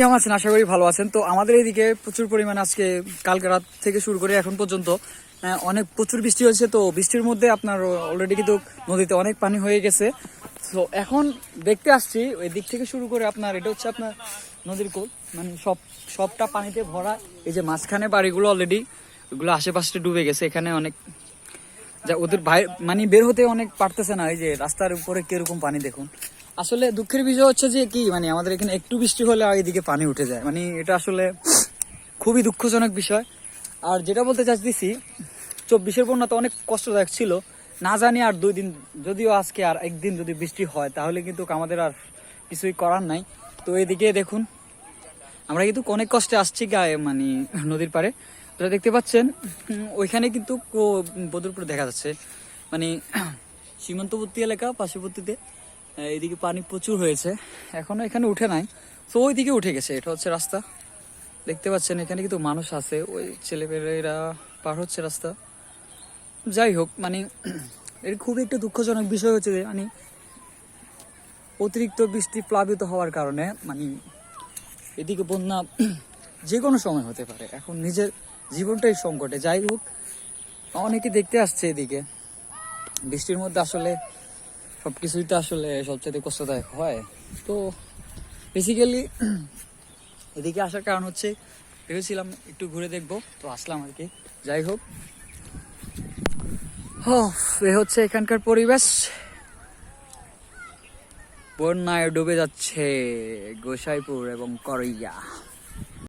কেমন আছেন? আশা করি ভালো আছেন। তো আমাদের এইদিকে প্রচুর পরিমাণে আজকে কালকে রাত থেকে শুরু করে এখন পর্যন্ত অনেক প্রচুর বৃষ্টি হয়েছে। তো বৃষ্টির মধ্যে আপনার অলরেডি কিন্তু নদীতে অনেক পানি হয়ে গেছে। তো এখন দেখতে আসছি ওই দিক থেকে শুরু করে আপনার এটা হচ্ছে আপনার নদীর কোল, মানে সবটা পানিতে ভরা। এই যে মাঝখানে বাড়িগুলো অলরেডি ওগুলো আশেপাশে ডুবে গেছে। এখানে অনেক যা ওদের মানে বের হতে অনেক পারতেছে না। এই যে রাস্তার উপরে কিরকম পানি দেখুন। আসলে দুঃখের বিষয় হচ্ছে যে কি, মানে আমাদের এখানে একটু বৃষ্টি হলে এইদিকে পানি উঠে যায়, মানে এটা আসলে খুবই দুঃখজনক বিষয়। আর যেটা বলতে চাচ্ছি, 24-এর বন্যা তো অনেক কষ্টদায়ক ছিল। না জানি আর 2 দিন, যদিও আজকে আর একদিন যদি বৃষ্টি হয় তাহলে কিন্তু আমাদের আর কিছুই করার নাই। তো এদিকে দেখুন আমরা কিন্তু অনেক কষ্টে আসছি গায়ে, মানে নদীর পাড়ে। তো দেখতে পাচ্ছেন ওইখানে কিন্তু বদরপুর দেখা যাচ্ছে, মানে সীমান্তবর্তী এলাকা পার্শ্ববর্তীতে। এদিকে পানি প্রচুর হয়েছে, এখনো এখানে উঠে নাই। তো ওইদিকে উঠে গেছে, এটা হচ্ছে রাস্তা। দেখতে পাচ্ছেন এখানে কিন্তু মানুষ আছে, ওই ছেলেপেলেরা পার হচ্ছে রাস্তা। যাই হোক, মানে এর খুবই একটা দুঃখজনক বিষয় হচ্ছে যে মানে অতিরিক্ত বৃষ্টি প্লাবিত হওয়ার কারণে মানে এদিকে বন্যা যে কোনো সময় হতে পারে। এখন নিজের জীবনটাই সংকটে। যাই হোক, অনেকে দেখতে আসছে এদিকে বৃষ্টির মধ্যে। আসলে সবকিছুই তো আসলে সবচেয়ে কষ্টদায়ক হয়। তো বেসিক্যালি এদিকে আসার কারণ হচ্ছে ভেবেছিলাম একটু ঘুরে দেখবো, তো আসলাম আর কি। যাই হোক, এ হচ্ছে এখানকার পরিবেশ। বন্যায় ডুবে যাচ্ছে গোসাইপুর এবং করইয়া।